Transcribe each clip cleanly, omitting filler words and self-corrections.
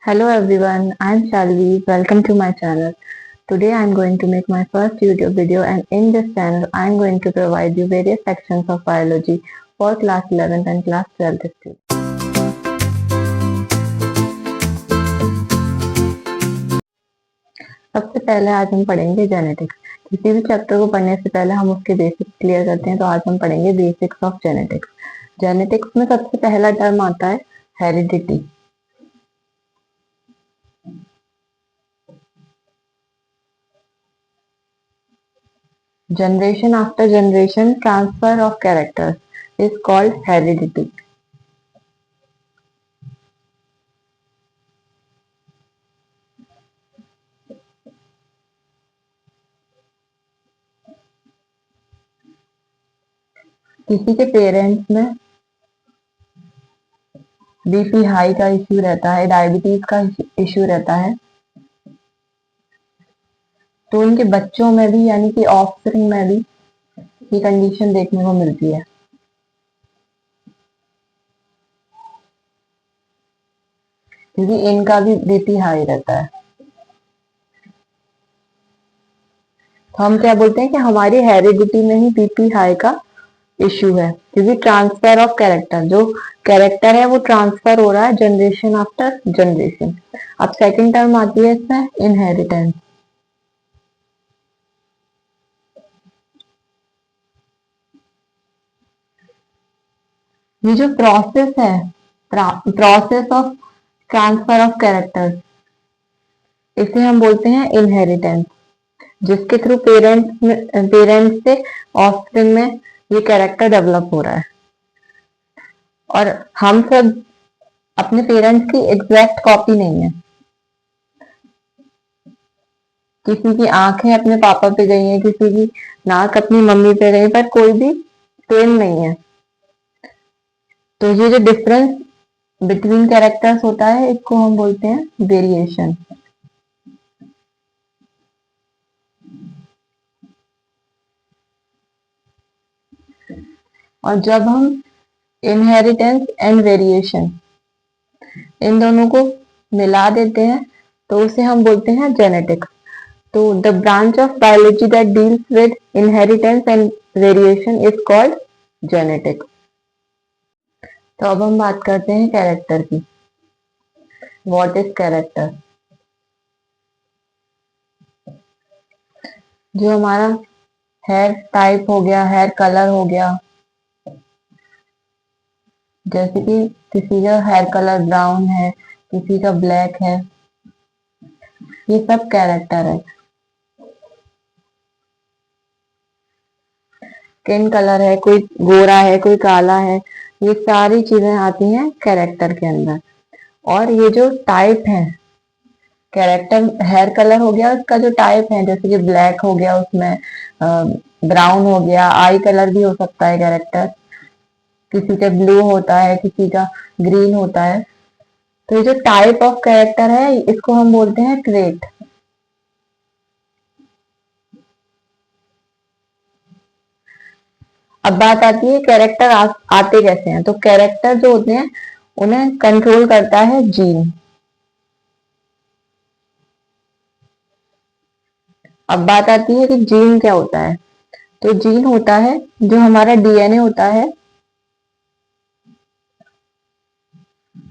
Hello everyone, I am Shalvi. Welcome to my channel. Today I am going to make my first YouTube video, and in this channel I am going to provide you various sections of biology for class 11th and class 12th students. सबसे पहले आज हम पढ़ेंगे genetics. किसी भी chapter को पढ़ने से पहले हम उसके बेसिक्स क्लियर करते हैं, तो आज हम पढ़ेंगे बेसिक्स ऑफ जेनेटिक्स। जेनेटिक्स में सबसे पहला टर्म आता है heredity. Generation after generation transfer of characters is called heredity. किसी के पेरेंट्स में बीपी हाई का इश्यू रहता है, डायबिटीज का इश्यू रहता है, तो उनके बच्चों में भी यानी कि ऑफस्प्रिंग में भी ये कंडीशन देखने को मिलती है। क्योंकि इनका भी बीपी हाई रहता है, तो हम क्या बोलते हैं कि हमारी हेरिडिटी में ही बीपी हाई का इश्यू है। क्योंकि ट्रांसफर ऑफ कैरेक्टर, जो कैरेक्टर है वो ट्रांसफर हो रहा है जनरेशन आफ्टर जनरेशन। अब सेकंड टर्म आती है इसमें इनहेरिटेंस। ये जो प्रोसेस है, process of transfer of characters, इसे हम बोलते हैं इनहेरिटेंस। जिसके थ्रू पेरेंट्स से ऑफस्प्रिंग में ये कैरेक्टर डेवलप हो रहा है। और हम सब अपने पेरेंट्स की एग्जैक्ट कॉपी नहीं है। किसी की आंखें अपने पापा पे गई हैं, किसी की नाक अपनी मम्मी पे गई, पर कोई भी सेम नहीं है। तो ये जो डिफरेंस बिटवीन कैरेक्टर्स होता है, इसको हम बोलते हैं वेरिएशन। और जब हम इनहेरिटेंस एंड वेरिएशन इन दोनों को मिला देते हैं, तो उसे हम बोलते हैं जेनेटिक्स। तो the branch of biology that deals with inheritance and variation is called genetics. तो अब हम बात करते हैं कैरेक्टर की। What is character? जो हमारा हेयर टाइप हो गया, हेयर कलर हो गया, जैसे कि किसी का हेयर कलर ब्राउन है, किसी का ब्लैक है, ये सब कैरेक्टर है। स्किन कलर है, कोई गोरा है, कोई काला है, ये सारी चीजें आती हैं कैरेक्टर के अंदर। और ये जो टाइप है कैरेक्टर, हेयर कलर हो गया, उसका जो टाइप है, जैसे कि ब्लैक हो गया, उसमें ब्राउन हो गया, आई कलर भी हो सकता है कैरेक्टर, किसी का ब्लू होता है, किसी का ग्रीन होता है। तो ये जो टाइप ऑफ कैरेक्टर है, इसको हम बोलते हैं ट्रेट। अब बात आती है कैरेक्टर आते कैसे हैं। तो कैरेक्टर जो होते हैं उन्हें कंट्रोल करता है जीन। अब बात आती है कि जीन क्या होता है। तो जीन होता है जो हमारा डीएनए होता है।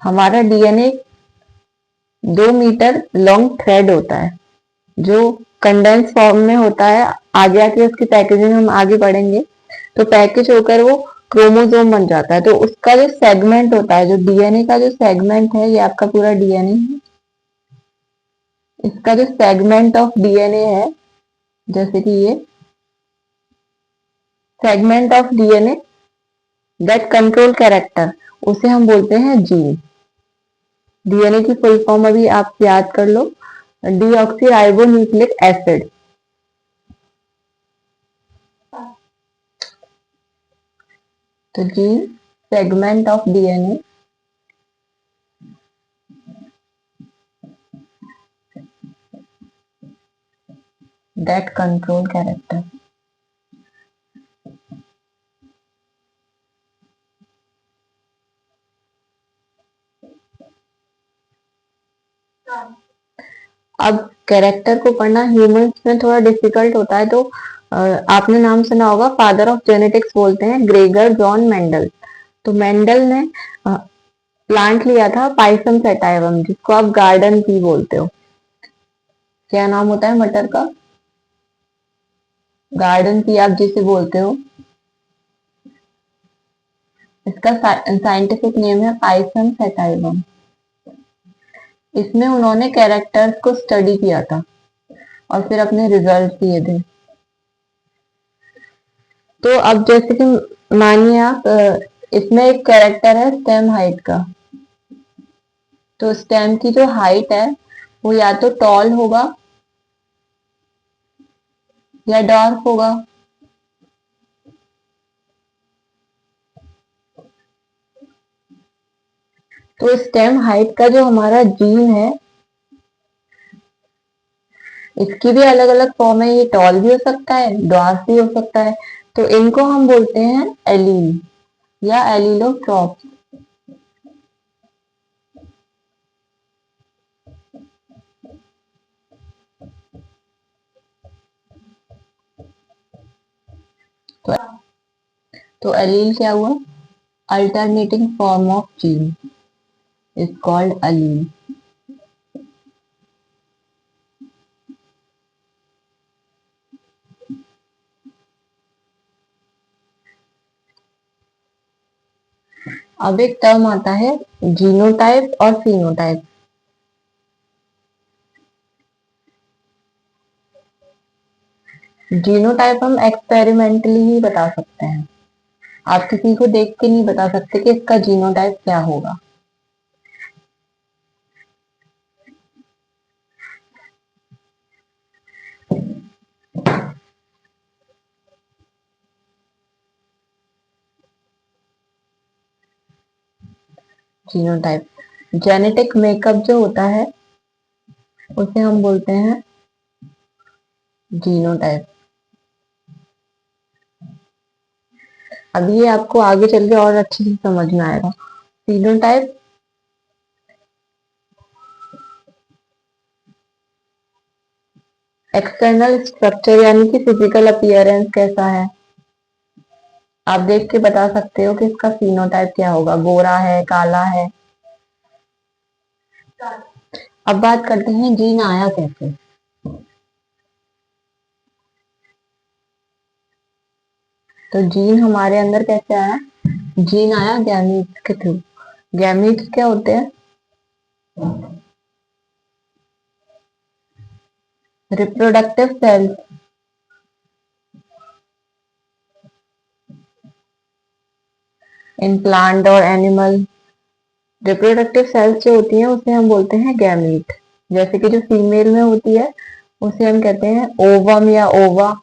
हमारा डीएनए 2 मीटर लॉन्ग थ्रेड होता है, जो कंडेंस फॉर्म में होता है। आगे आके उसकी पैकेजिंग हम आगे पढ़ेंगे। तो पैकेज होकर वो क्रोमोसोम बन जाता है। तो उसका जो सेगमेंट होता है, जो डीएनए का जो सेगमेंट है, ये आपका पूरा डीएनए है। इसका जो सेगमेंट ऑफ डीएनए है, जैसे कि ये segment of DNA that control character, उसे हम बोलते हैं जीन। डीएनए की फुल फॉर्म अभी आप याद कर लो, डीऑक्सी राइबो न्यूक्लिक एसिड। तो gene segment of DNA that control character. अब कैरेक्टर को पढ़ना ह्यूमंस में थोड़ा डिफिकल्ट होता है, तो आपने नाम सुना होगा, फादर ऑफ जेनेटिक्स बोलते हैं ग्रेगर जॉन मेंडल। तो मेंडल ने प्लांट लिया था पाइसम सेटाइवम, जिसको आप गार्डन पी बोलते हो। क्या नाम होता है मटर का? गार्डन पी आप जिसे बोलते हो। इसका साइंटिफिक नेम है पाइसम सेटाइवम। इसमें उन्होंने कैरेक्टर्स को स्टडी किया था और फिर अपने रिजल्ट दिए थे। तो अब जैसे कि मानिए आप, इसमें एक कैरेक्टर है स्टेम हाइट का। तो स्टेम की जो हाइट है वो या तो टॉल होगा या डॉर्फ होगा। तो स्टेम हाइट का जो हमारा जीन है, इसकी भी अलग अलग फॉर्म है। ये टॉल भी हो सकता है, डॉर्फ भी हो सकता है। तो इनको हम बोलते हैं एलील या एलीलोट्रॉप। तो, तो एलील क्या हुआ? Alternating form of gene is called allele. अब एक टर्म आता है जीनोटाइप और फिनोटाइप। जीनोटाइप हम एक्सपेरिमेंटली ही बता सकते हैं। आप किसी को देख के नहीं बता सकते कि इसका जीनोटाइप क्या होगा। जीनोटाइप जेनेटिक मेकअप जो होता है उसे हम बोलते हैं जीनोटाइप। अब ये आपको आगे चल के और अच्छे से समझ में आएगा। फिनोटाइप एक्सटर्नल स्ट्रक्चर यानी कि फिजिकल अपीयरेंस कैसा है, आप देख के बता सकते हो कि इसका फिनोटाइप क्या होगा, गोरा है, काला है। अब बात करते हैं जीन आया कैसे। तो जीन हमारे अंदर कैसे आया? जीन आया गैमीट्स के थ्रू। गैमीट्स क्या होते हैं? Reproductive cells. इन प्लांट और एनिमल रिप्रोडक्टिव सेल्स जो होती हैं उसे हम बोलते हैं गैमीट। जैसे कि जो फीमेल में होती है उसे हम कहते हैं ओवम या ओवा।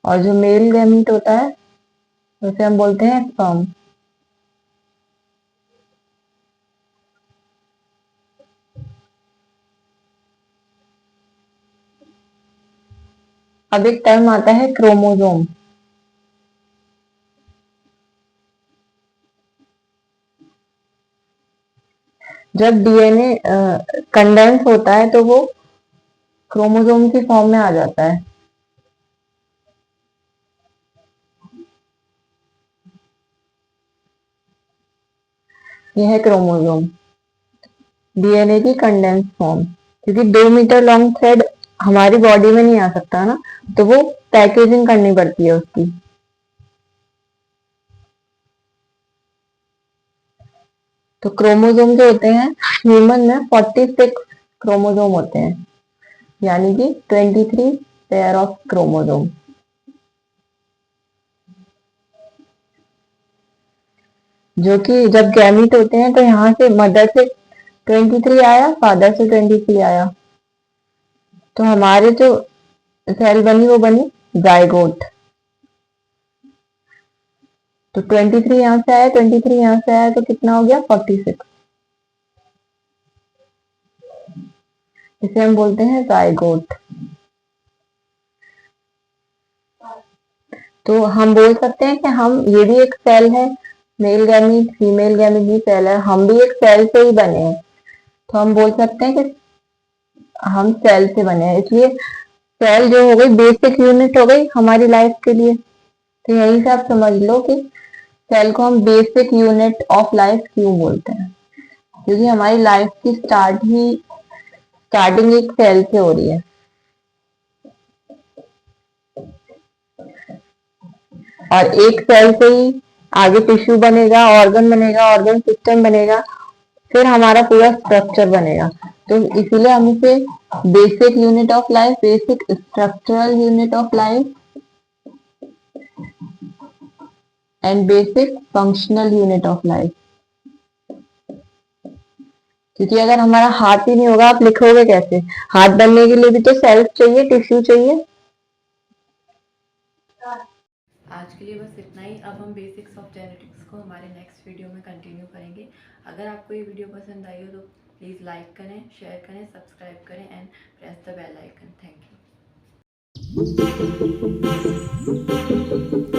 और जो मेल गैमीट होता है उसे हम बोलते हैं स्पर्म। अब एक टर्म आता है क्रोमोसोम। जब डीएनए कंडेंस होता है तो वो क्रोमोसोम की फॉर्म में आ जाता है। यह है क्रोमोसोम, डीएनए की कंडेंस फॉर्म। क्योंकि 2 मीटर लॉन्ग थ्रेड हमारी बॉडी में नहीं आ सकता ना, तो वो पैकेजिंग करनी पड़ती है उसकी। तो क्रोमोसोम जो होते हैं, ह्यूमन में 46 क्रोमोसोम होते हैं, यानी कि 23 पेयर ऑफ क्रोमोसोम। जो कि जब गैमीट होते हैं तो यहाँ से मदर से 23 आया, फादर से 23 आया, तो हमारे जो सेल बनी वो बनी जाइगोट। तो 23 यहाँ से आया, 23 यहाँ से आया, तो कितना हो गया? 46। इसे हम बोलते हैं जाइगोट। तो हम बोल सकते हैं कि हम ये भी एक सेल है, मेल गैमीट फीमेल गैमीट भी सेल है, हम भी एक सेल से ही बने हैं। तो हम बोल सकते हैं कि हम सेल से बने हैं, इसलिए सेल जो हो गई बेसिक यूनिट हो गई हमारी लाइफ के लिए। तो यही से आप समझ लो कि सेल को हम बेसिक यूनिट ऑफ लाइफ क्यों बोलते हैं, क्योंकि हमारी लाइफ की स्टार्टिंग एक सेल से हो रही है। और एक सेल से ही आगे टिश्यू बनेगा, ऑर्गन सिस्टम बनेगा, फिर हमारा पूरा स्ट्रक्चर बनेगा। तो इसीलिए हम इसे basic unit of life, basic structural unit of life and basic functional unit of life. क्योंकि अगर हमारा हाथ ही नहीं होगा, आप लिखोगे कैसे? हाथ बनने के लिए भी तो सेल्स चाहिए, टिश्यू चाहिए। आज के लिए बस इतना ही। अब हम बेसिक्स ऑफ जेनेटिक्स को हमारे नेक्स्ट वीडियो में कंटिन्यू करेंगे। अगर आपको ये वीडियो पसंद आई हो तो प्लीज़ लाइक करें, शेयर करें, सब्सक्राइब करें and press the bell icon. Thank you.